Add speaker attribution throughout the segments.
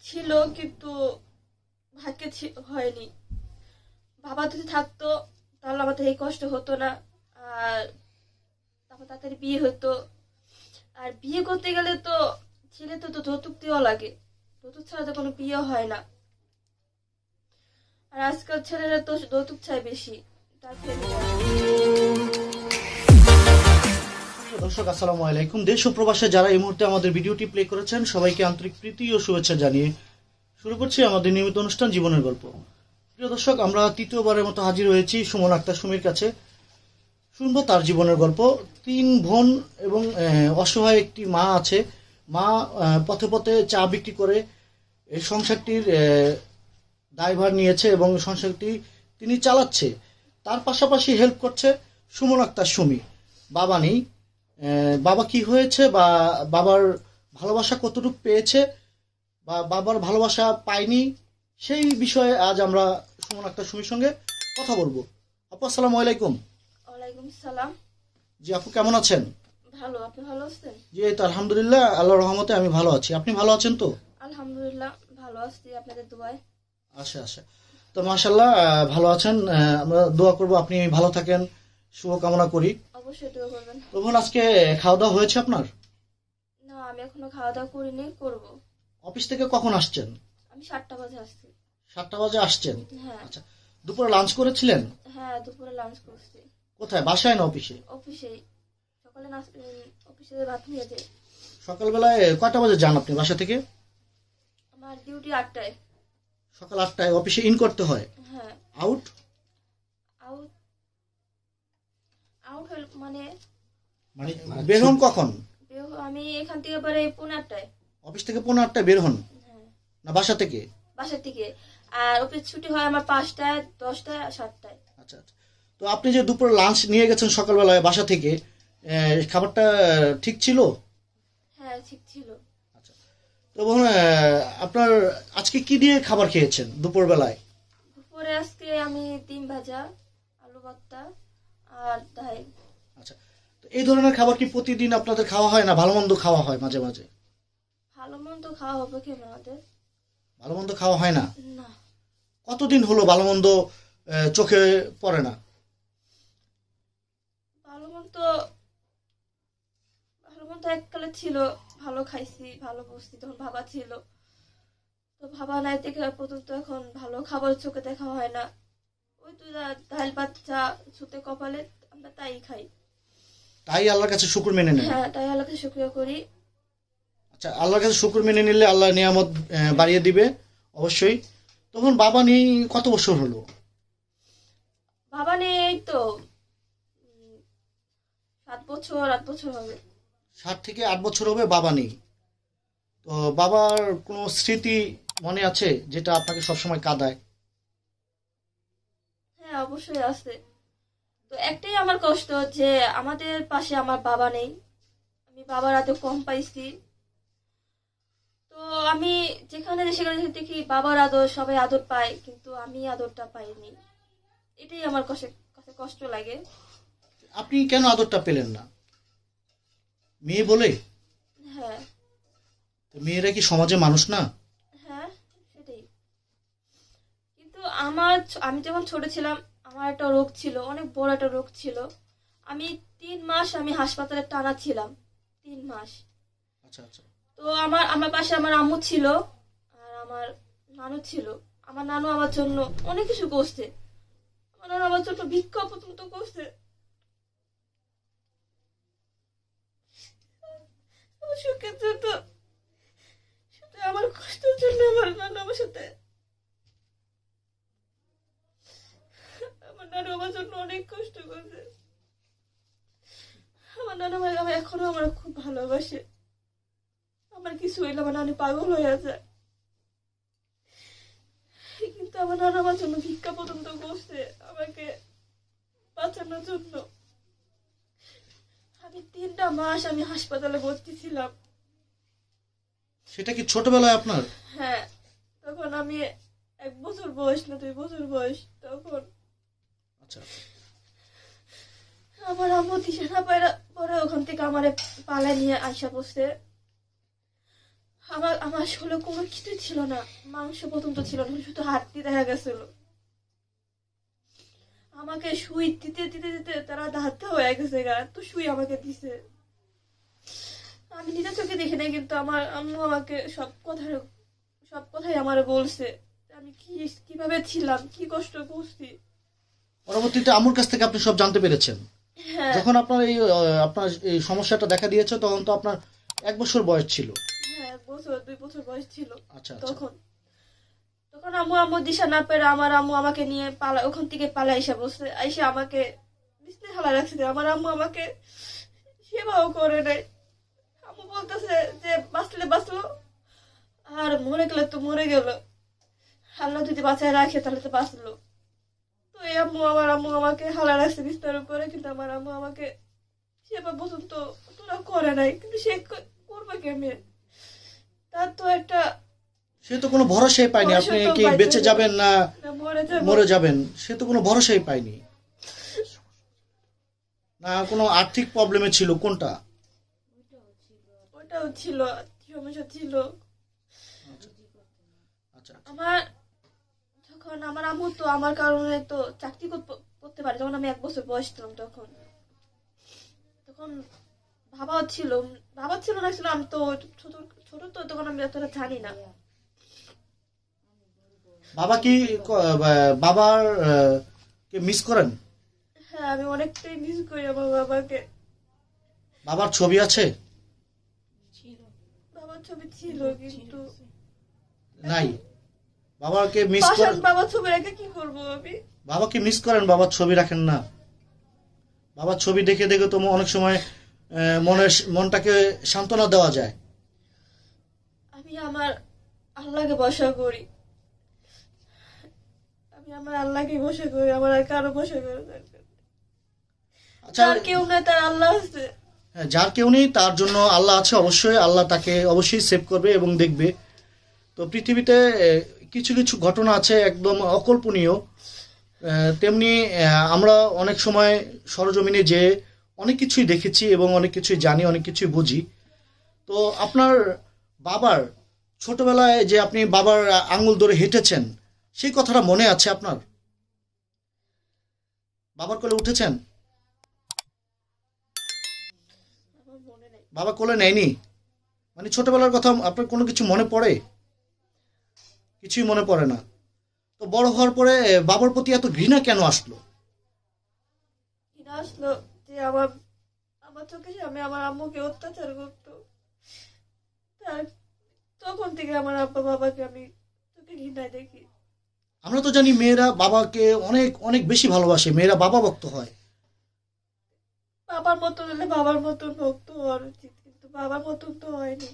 Speaker 1: ছিল, কিন্তু ভাগ্যে হয়নি। বাবা যদি থাকতো তাহলে আমাদের এই কষ্ট হতো না, আর তারপর তাড়াতাড়ি বিয়ে হতো। আর বিয়ে করতে গেলে তো ছেলে তো যৌতুক দেওয়া লাগে, যৌতুক ছাড়া তো কোনো বিয়ে হয় না। আর আজকাল ছেলেরা তো যৌতুক চায় বেশি, তার
Speaker 2: দর্শক আসসালামু আলাইকুম। দেশ ও প্রবাসে যারা এই মুহূর্তে আমাদের ভিডিওটি প্লে করেছেন সবাইকে আন্তরিক প্রীতি ও শুভেচ্ছা জানিয়ে শুরু করছি আমাদের নিয়মিত অনুষ্ঠান জীবনের গল্প। প্রিয় দর্শক, আমরা তৃতীয়বারের মতো হাজির হয়েছি সুমন আক্তার সুমির কাছে। শুনবো তার জীবনের গল্প। 3 বোন এবং অসহায় একটি মা আছে। মা পথে পথে চা বিক্রি করে এই সংসারটির দায়ভার নিয়েছে এবং সংসারটি তিনি চালাচ্ছে। তার পাশাপাশি হেল্প করছে সুমন আক্তার সুমি। বাবা নেই, বাবা কি হয়েছে বা বাবার ভালোবাসা কতটুকু পেয়েছে বা বাবার ভালোবাসা পায়নি, সেই বিষয়ে আজ আমরা সুমন আক্তার সুমির সঙ্গে কথা বলবো। আপু আসসালামু আলাইকুম।
Speaker 1: ওয়ালাইকুম সালাম।
Speaker 2: জি আপু, কেমন আছেন?
Speaker 1: ভালো, আপনি ভালো আছেন?
Speaker 2: জি এই তো আলহামদুলিল্লাহ, আল্লাহর রহমতে আমি ভালো আছি। আপনি ভালো আছেন তো?
Speaker 1: আলহামদুলিল্লাহ ভালো আছি, আপনাদের দোয়ায়।
Speaker 2: আচ্ছা আচ্ছা, তো মাশাআল্লাহ ভালো আছেন। আমরা দোয়া করব আপনি ভালো থাকেন, শুভকামনা করি।
Speaker 1: অবশ্যই দোয়া করবেন।
Speaker 2: তখন আজকে খাওয়া দাওয়া হয়েছে আপনার?
Speaker 1: না, আমি এখনো খাওয়া দাওয়া করিনি, করব।
Speaker 2: অফিস থেকে কখন আসছেন?
Speaker 1: আমি 7টা বাজে আসছি।
Speaker 2: 7টা বাজে আসছেন?
Speaker 1: হ্যাঁ।
Speaker 2: আচ্ছা, দুপুরে লাঞ্চ করেছিলেন?
Speaker 1: হ্যাঁ, দুপুরে লাঞ্চ করছি।
Speaker 2: কোথায়, বাসায় না অফিসে?
Speaker 1: অফিসেই। সকালে অফিসে ভাত নিয়ে যাই।
Speaker 2: সকালবেলায় কয়টা বাজে যান আপনি বাসা থেকে?
Speaker 1: আমার ডিউটি 8টায়।
Speaker 2: সকাল 8টায় অফিসে ইন করতে হয়?
Speaker 1: হ্যাঁ।
Speaker 2: আউট?
Speaker 1: আউট আউট হল মানে
Speaker 2: মানে বের হন কখন?
Speaker 1: আমি এখান থেকে বেরোই 8:30টায়।
Speaker 2: অফিস থেকে 8:30টায় বের হন?
Speaker 1: হ্যাঁ।
Speaker 2: না বাসা থেকে?
Speaker 1: বাসা থেকে। আর অফিস ছুটি হয় আমার 5টায়, 10টায় আর 7টায়।
Speaker 2: আচ্ছা আচ্ছা, তো আপনি যে দুপুরে লাঞ্চ নিয়ে গেছেন সকালবেলায় বাসা থেকে, খাবারটা ঠিক ছিল?
Speaker 1: হ্যাঁ, ঠিক ছিল।
Speaker 2: আচ্ছা, তো আপনার আজকে কি দিয়ে খাবার খেয়েছেন দুপুর বেলায়?
Speaker 1: দুপুরে আজকে আমি ডিম ভাজা, আলু ভর্তা আর ডাল।
Speaker 2: আচ্ছা, তো এই ধরনের খাবার কি প্রতিদিন আপনাদের খাওয়া হয় না ভালো মন্দ খাওয়া হয় মাঝে মাঝে?
Speaker 1: ভালো মন্দ খাওয়া হবে কেন আমাদের?
Speaker 2: ভালো মন্দ খাওয়া হয় না?
Speaker 1: না।
Speaker 2: কতদিন হলো ভালো মন্দ চোখে পড়ে না?
Speaker 1: ভালো মন্দ ভালো মন্দ এককালে ছিল, ভালো খাইছি, ভালো বসছি, তখন ভাবা ছিল। তো ভাবা নাই দেখে পর্যন্ত এখন ভালো খাবার চোখে দেখা হয় না। ওই তো ডাল ভাত চা ছুতে কপালে, আমরা তাই খাই।
Speaker 2: তাই আল্লাহর কাছে শুকর মেনে নেন?
Speaker 1: হ্যাঁ, তাই আল্লাহকে শুকরিয়া করি।
Speaker 2: আচ্ছা, আল্লাহর কাছে শুকর মেনে নিলে আল্লাহ নিয়ামত বাড়িয়ে দিবে অবশ্যই। তখন বাবা নেই কত বছর হলো?
Speaker 1: বাবা নেই এই তো 7 বছর 8 বছর হবে।
Speaker 2: 7 থেকে 8 বছর হবে বাবা নেই। তো বাবার কোনো স্মৃতি মনে আছে যেটা আপনাকে সবসময় কাঁদায়?
Speaker 1: হ্যাঁ, অবশ্যই আছে। তো একটাই আমার কষ্ট যে আমাদের পাশে আমার বাবা নেই। আমি বাবার আদর কম পাইছি। তো আমি যেখানে সেখানে দেখি বাবার আদর সবাই আদর পায়, কিন্তু আমি আদরটা পাইনি। এটাই আমার কাছে কষ্ট লাগে।
Speaker 2: আপনি কেন আদরটা পেলেন না? মেয়ে বলে?
Speaker 1: হ্যাঁ।
Speaker 2: তো মেয়েরা কি সমাজে মানুষ না?
Speaker 1: হ্যাঁ, সেটাই। কিন্তু আমি যখন ছোট ছিলাম, আমার একটা রোগ ছিল, অনেক বড় একটা রোগ ছিল। আমি 3 মাস আমি হাসপাতালে টানা ছিলাম। 3 মাস।
Speaker 2: আচ্ছা আচ্ছা।
Speaker 1: তো আমার পাশে আমার আম্মু ছিল আর আমার নানু ছিল। আমার নানু আমার জন্য অনেক কিছু করছে। আমার নানু আমার জন্য ভিক্ষা পর্যন্ত করছে। আমার সুখের জন্য, শুধু আমার কষ্টের জন্য আমার নানু আমার সাথে, আমার নানু আমার জন্য অনেক কষ্ট করছে। আমার নানু আমার এখনো আমার খুব ভালোবাসে। আমার কিছু হইলে আমার নানু পাগল হয়ে যায়। কিন্তু আমার নানু আমার জন্য ভিক্ষা পর্যন্ত করছে আমাকে বাঁচানোর জন্য। আমি 3টা মাস আমি হাসপাতালে ভর্তি ছিলাম।
Speaker 2: সেটা কি ছোটবেলায় আপনার?
Speaker 1: হ্যাঁ, তখন আমি 1 বছর বয়স না 2 বছর বয়স তখন।
Speaker 2: আচ্ছা,
Speaker 1: আমার আম্মু দিশা না পাইরা পরে ওখান থেকে আমারে পালায় নিয়ে আইসা বসছে। আমার আমার শরীরে কোনো কিছুই ছিল না, মাংস পর্যন্ত ছিল না, শুধু হাড্ডি দেখা গেছিল। আমাকে সুই দিতে দিতে দিতে তারা ধাত্তা হয়ে গেছে গা, তো সুই আমাকে দিছে। আমি নিজের চোখে দেখি নাই, কিন্তু আমার আম্মু আমাকে সব কথাই আমার বলছে। আমি কিভাবে ছিলাম, কি কষ্ট করছি।
Speaker 2: পরবর্তীতে আম্মুর কাছ থেকে আপনি সব জানতে পেরেছেন।
Speaker 1: হ্যাঁ
Speaker 2: যখন আপনার এই সমস্যাটা দেখা দিয়েছে তখন তো আপনার 1 বছর বয়স ছিল।
Speaker 1: হ্যাঁ, 1 বছর 2 বছর বয়স ছিল।
Speaker 2: আচ্ছা,
Speaker 1: তখন তখন আম্মু দিশা না পেরে আমার আম্মু আমাকে নিয়ে ওখান থেকে পালা এসে বসে আইসে আমাকে বিছনায় হালা রাখছে। আমার আম্মু আমাকে সেবাও করে নাই। আম্মু বলতেছে যে বাঁচলে বাঁচলো, আর মরে গেলে তো মরে গেল, আল্লাহ যদি বাঁচায় রাখে তাহলে তো বাঁচলো। তো এই আমার আম্মু আমাকে হালা রাখছে বিছনার উপরে, কিন্তু আমার আম্মু আমাকে সেবা পর্যন্ত তোরা করে নাই। কিন্তু সে করবে কেমনে? তার তো একটা
Speaker 2: সে তো কোনো ভরসাই পায়নি আপনি কি বেঁচে যাবেন না মরে যাবেন, সে তো কোনো ভরসাই পায়নি না। কোনো আর্থিক প্রবলেমে ছিল কোনটা?
Speaker 1: ওটাও ছিল, সমস্যা ছিল।
Speaker 2: আচ্ছা,
Speaker 1: আমার যখন আমার আম্মু তো আমার কারণে তো চাকরি করতে পারে, যখন আমি 1 বছর বয়স ছিলাম তখন বাবা ছিল না, ছিল আমি তো ছোট ছোট, তো তখন আমি এতটা জানি না।
Speaker 2: বাবা কি বাবার কে মিস করেন?
Speaker 1: হ্যাঁ, আমি অনেকটাই মিস করি আমার বাবাকে।
Speaker 2: বাবার ছবি আছে?
Speaker 1: বাবার ছবি ছিল কিন্তু
Speaker 2: নাই। বাবাকে মিস
Speaker 1: করেন?
Speaker 2: করেন?
Speaker 1: বাবার ছবি রেখে কি করবো আমি?
Speaker 2: বাবাকে মিস করেন, বাবার ছবি রাখেন না? বাবার ছবি দেখে দেখে তো অনেক সময় মনটাকে সান্ত্বনা দেওয়া যায়।
Speaker 1: আমি আমার আল্লাহকে ভরসা করি, আমার আর কারো ভরসা করি না।
Speaker 2: আচ্ছা,
Speaker 1: যার কেউ নাই তার আল্লাহ আছে।
Speaker 2: হ্যাঁ, যার কেউ নেই তার জন্য আল্লাহ আছে, অবশ্যই আল্লাহ তাকে অবশ্যই সেভ করবে এবং দেখবে। তো পৃথিবীতে কিছু কিছু ঘটনা আছে একদম অকল্পনীয়, তেমনি আমরা অনেক সময় সরজমিনে যে অনেক কিছুই দেখেছি এবং অনেক কিছুই জানি, অনেক কিছুই বুঝি। তো আপনার বাবার ছোটবেলায় যে আপনি বাবার আঙ্গুল ধরে হেঁটেছেন, সেই কথাটা মনে আছে আপনার? বাবার কোলে উঠেছেন?
Speaker 1: আমার মনে নেই।
Speaker 2: বাবা কোলে নেয়নি? মানে ছোটবেলার কথা আপনার কোনো কিছু মনে পড়ে? কিছুই মনে পড়ে না। তো বড় হওয়ার পরে বাবার প্রতি এত ঘৃণা কেন আসলো?
Speaker 1: ঘৃণা আসলো যে আমার চোখের সামনে আমার আম্মুকে অত্যাচার করতো। তখন থেকে আমার আব্বা বাবাকে আমি চোখে ঘৃণায় দেখি।
Speaker 2: আমরা তো জানি মেয়েরা বাবাকে অনেক অনেক বেশি ভালোবাসে, মেয়েরা বাবা ভক্ত হয়।
Speaker 1: বাবার মতন হলে বাবার মতন ভক্ত হওয়ার উচিত, কিন্তু বাবার মতন তো হয়নি।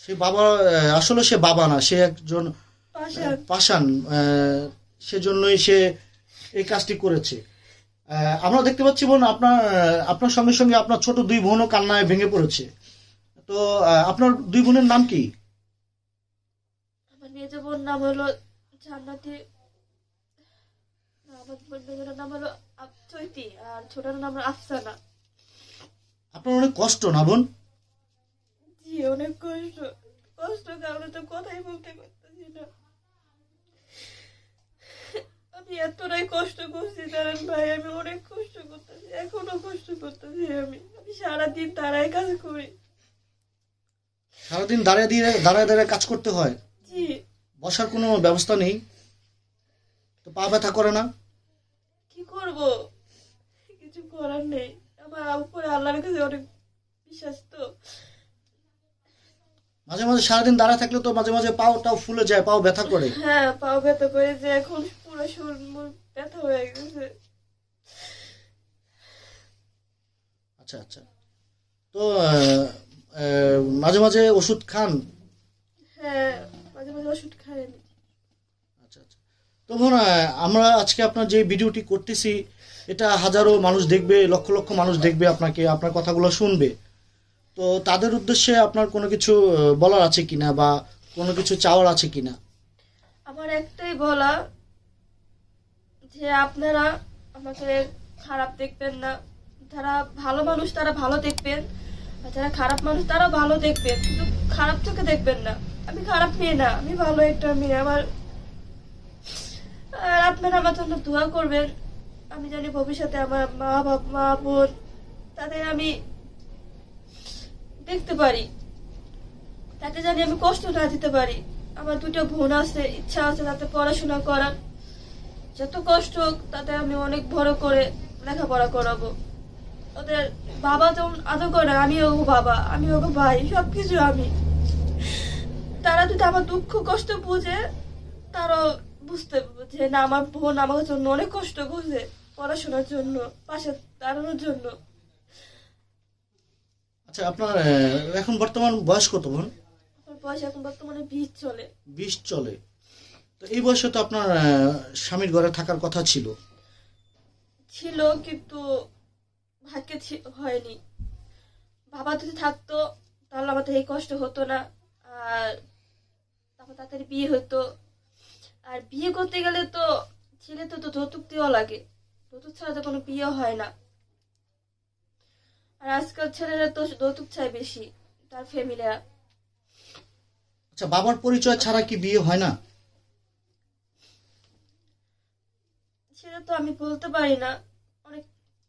Speaker 2: সে বাবা আসলে সে বাবা না, সে একজন পাষাণ, সেজন্যই সে এই কাজটি করেছে। আমরা দেখতে পাচ্ছি বোন, আপনার সঙ্গে সঙ্গে আপনার ছোট 2 বোনও কান্নায় ভেঙে পড়েছে। তো আপনার 2 বোনের নাম কি?
Speaker 1: আমার মেজ বোন নাম হলো জান্নাতি, আমার বোনের নাম হলো চৈতি, আর ছোটার নাম হলো আফসানা।
Speaker 2: আপনার অনেক কষ্ট না বোন?
Speaker 1: জি, অনেক কষ্ট কারণে তো কথাই বলতে পারতেছি না। আমি এতটাই কষ্ট করছি জানেন ভাই, আমি অনেক কষ্ট করতেছি, এখনো কষ্ট করতেছি। আমি সারাদিন তারাই কাজ করি।
Speaker 2: সারাদিন দাঁড়িয়ে দাঁড়িয়ে কাজ করতে হয়?
Speaker 1: জি।
Speaker 2: বসার কোনো ব্যবস্থা নেই? তো পা ব্যথা করে না?
Speaker 1: কি করব, কিছু করার নেই। আমার উপরে আল্লাহর কাছে অনেক বিশ্বাস। তো
Speaker 2: মাঝে মাঝে সারাদিন দাঁড়ায় থাকলে তো মাঝে মাঝে পাওটাও ফুলে যায়, পাও ব্যথা করে।
Speaker 1: হ্যাঁ, পাও ব্যথা করে, যে এখন পুরো শরীর ব্যথা হয়ে গেছে।
Speaker 2: আচ্ছা আচ্ছা। তো মাঝে মাঝে ওষুধ খান?
Speaker 1: হ্যাঁ, মাঝে মাঝে ওষুধ খাই।
Speaker 2: আচ্ছা আচ্ছা। তো বোন, আমরা আজকে আপনার যে ভিডিওটি করতেছি, এটা হাজারো মানুষ দেখবে, লক্ষ লক্ষ মানুষ দেখবে আপনাকে, আপনার কথাগুলো শুনবে। তো তাদের উদ্দেশ্যে আপনার কোনো কিছু বলার আছে কিনা বা কোনো কিছু চাওয়ার আছে কিনা?
Speaker 1: আমার একটাই বলা, যে আপনারা আমাকে খারাপ দেখবেন না, যারা ভালো মানুষ তারা ভালো দেখবেন, আর যারা খারাপ মানুষ তারা ভালো দেখবেন, কিন্তু খারাপ চোখে দেখবেন না। আমি খারাপ মেয়ে না, আমি ভালো একটা মেয়ে। আর আপনারা আমার জন্য দোয়া করবেন। আমি জানি ভবিষ্যতে আমার মা বোন তাদের আমি দেখতে পারি, তাতে জানি আমি কষ্ট না দিতে পারি। আমার 2টা বোন আছে, ইচ্ছা আছে তাতে পড়াশোনা করার। যত কষ্ট হোক তাতে আমি অনেক বড় করে লেখাপড়া করাবো। ওদের বাবা যেমন আদর করে, আমি ওগো বাবা, আমি ওগো ভাই, সবকিছু আমি। তারা যদি আমার দুঃখ কষ্ট বুঝে, তারাও বুঝতে যে না, আমার বোন আমার জন্য অনেক কষ্ট করছে পড়াশোনার জন্য, পাশে দাঁড়ানোর জন্য।
Speaker 2: আচ্ছা, আপনার এখন বর্তমান বয়স কত বোন?
Speaker 1: আমার বয়স এখন বর্তমানে 20 চলে।
Speaker 2: 20 চলে। তো এই বয়সে তো আপনার স্বামীর ঘরে থাকার কথা ছিল।
Speaker 1: কিন্তু ভাগ্যে হয়নি। বাবা যদি থাকতো তাহলে আমাদের এই কষ্ট হতো না, আর তারপর তাড়াতাড়ি বিয়ে হতো। আর বিয়ে করতে গেলে তো ছেলে তো যৌতুক দেওয়া লাগে, যৌতুক ছাড়া তো কোনো বিয়ে হয় না। আর আজকাল ছেলেরা তো যৌতুক চায় বেশি, তার ফ্যামিলিরা।
Speaker 2: আচ্ছা, বাবার পরিচয় ছাড়া কি বিয়ে হয় না?
Speaker 1: সেটা তো আমি বলতে পারি না। অনেক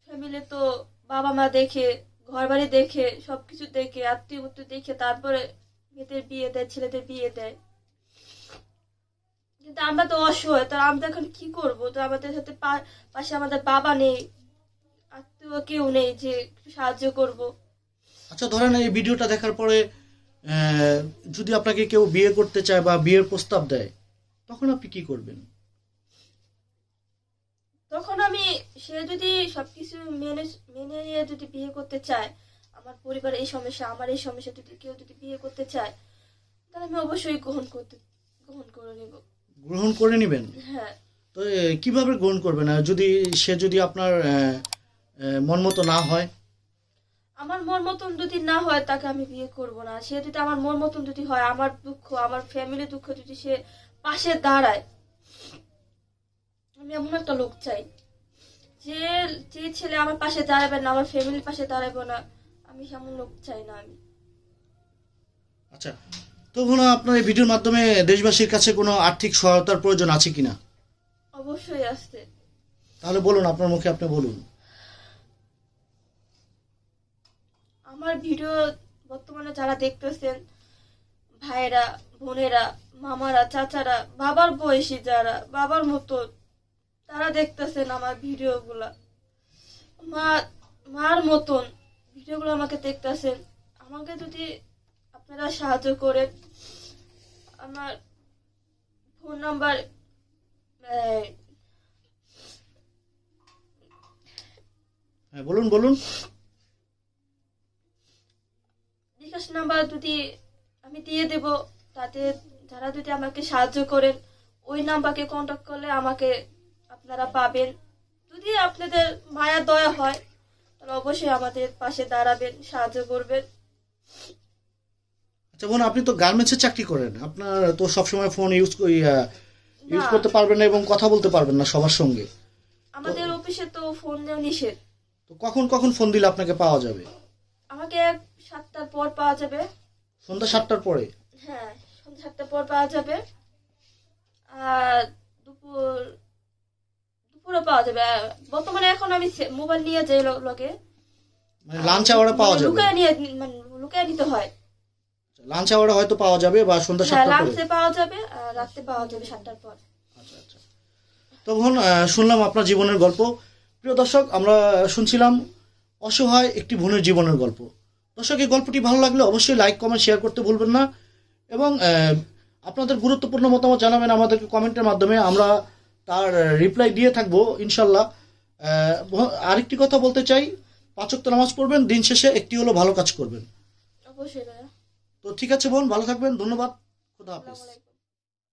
Speaker 1: ফ্যামিলি তো বাবা মা দেখে, ঘর বাড়ি দেখে, সবকিছু দেখে, আত্মীয় দেখে তারপরে মেয়েদের বিয়ে দেয়, ছেলেদের বিয়ে দেয়। কিন্তু আমরা তো অসহায়, তো আমরা এখন কি করবো? তো আমাদের সাথে পাশে আমাদের বাবা নেই, আত্মীয় কেউ নেই যে একটু সাহায্য করব।
Speaker 2: আচ্ছা, ধরেন এই ভিডিওটা দেখার পরে যদি আপনাকে কেউ বিয়ে করতে চায় বা বিয়ের প্রস্তাব দেয়, তখন আপনি কি করবেন?
Speaker 1: তখন আমি, সে যদি সবকিছু মেনে নিয়ে যদি বিয়ে করতে চায়, আমার পরিবারের এই সমস্যা, আমার এই সমস্যা, যদি কেউ যদি বিয়ে করতে চায়, তাহলে আমি অবশ্যই গ্রহণ করে নিব।
Speaker 2: গ্রহণ করে নেবেন?
Speaker 1: হ্যাঁ।
Speaker 2: তো কিভাবে গ্রহণ করবেন সে যদি আপনার মন মতো না হয়?
Speaker 1: আমার মন মতন যদি না হয় তাকে আমি বিয়ে করব না। সে যদি আমার মন মতন যদি হয়, আমার দুঃখ, আমার ফ্যামিলি দুঃখ যদি সে পাশে দাঁড়ায়, আমি এমন একটা লোক চাই যে ছেলে আমার পাশে দাঁড়াবে না, আমার ফ্যামিলির পাশে দাঁড়াবে না, আমি এমন লোক চাই না আমি।
Speaker 2: আচ্ছা, তো বোনা, আপনার এই ভিডিওর মাধ্যমে দেশবাসীর কাছে কোনো আর্থিক সহায়তার প্রয়োজন আছে কিনা?
Speaker 1: অবশ্যই আসছে।
Speaker 2: তাহলে বলুন, আপনার মুখে আপনি বলুন।
Speaker 1: আমার ভিডিও বর্তমানে যারা দেখতেছেন, ভাইরা, বোনেরা, মামারা, চাচারা, বাবার বয়সী যারা, বাবার মতো, তারা দেখতেছেন আমার ভিডিওগুলা, মার মতন ভিডিওগুলো আমাকে দেখতেছেন। আমাকে যদি আপনারা সাহায্য করেন, আমার ফোন নাম্বার
Speaker 2: বলুন।
Speaker 1: বিকাশ নাম্বার যদি আমি দিয়ে দেব, তাতে যারা যদি আমাকে সাহায্য করেন, ওই নাম্বারকে কন্ট্যাক্ট করলে আমাকে আপনারা পাবেন। যদি আপনাদের মায়া দয়া হয় তাহলে অবশ্যই আমাদের পাশে দাঁড়াবেন, সাহায্য করবেন।
Speaker 2: আচ্ছা বোন, আপনি তো গার্মেন্টসে চাকরি করেন, আপনার তো সবসময় ফোন ইউজ করতে পারবেন না এবং কথা বলতে পারবেন না সবার সঙ্গে।
Speaker 1: আমাদের অফিসে তো ফোন দেওয়া নিষেধ।
Speaker 2: তো কখন ফোন দিলে আপনাকে পাওয়া যাবে?
Speaker 1: আমাকে 7টার পর পাওয়া যাবে।
Speaker 2: সন্ধ্যা 7টার পরে?
Speaker 1: হ্যাঁ, সন্ধ্যা 7টার পর পাওয়া যাবে। আর দুপুরে পাওয়া যাবে। বর্তমানে এখন আমি মোবাইল নিয়ে যাই লগে,
Speaker 2: মানে লাঞ্চ আওয়ারে পাওয়া যাবে?
Speaker 1: লুকায় নিতে হয়।
Speaker 2: লাঞ্চ আওয়ারে হয়তো পাওয়া যাবে বা সন্ধ্যা 7টার পরে?
Speaker 1: লাঞ্চে পাওয়া যাবে, আর রাতে পাওয়া যাবে 7টার পর।
Speaker 2: আচ্ছা। তো বোন, শুনলাম আপনার জীবনের গল্প। প্রিয় দর্শক, আমরা শুনছিলাম অসহায় একটি বোনের জীবনের গল্প। দর্শক, এই গল্পটি ভালো লাগলে অবশ্যই লাইক, কমেন্ট, শেয়ার করতে ভুলবেন না এবং আপনাদের গুরুত্বপূর্ণ মতামত জানাবেন আমাদেরকে কমেন্টের মাধ্যমে। আমরা তার রিপ্লাই দিয়ে থাকবো ইনশাল্লাহ। আরেকটি কথা বলতে চাই, 5 ওয়াক্ত নামাজ পড়বেন, দিন শেষে একটি হলো ভালো কাজ করবেন।
Speaker 1: অবশ্যই ভাইয়া।
Speaker 2: তো ঠিক আছে বোন, ভালো থাকবেন, ধন্যবাদ, খোদা হাফেজ।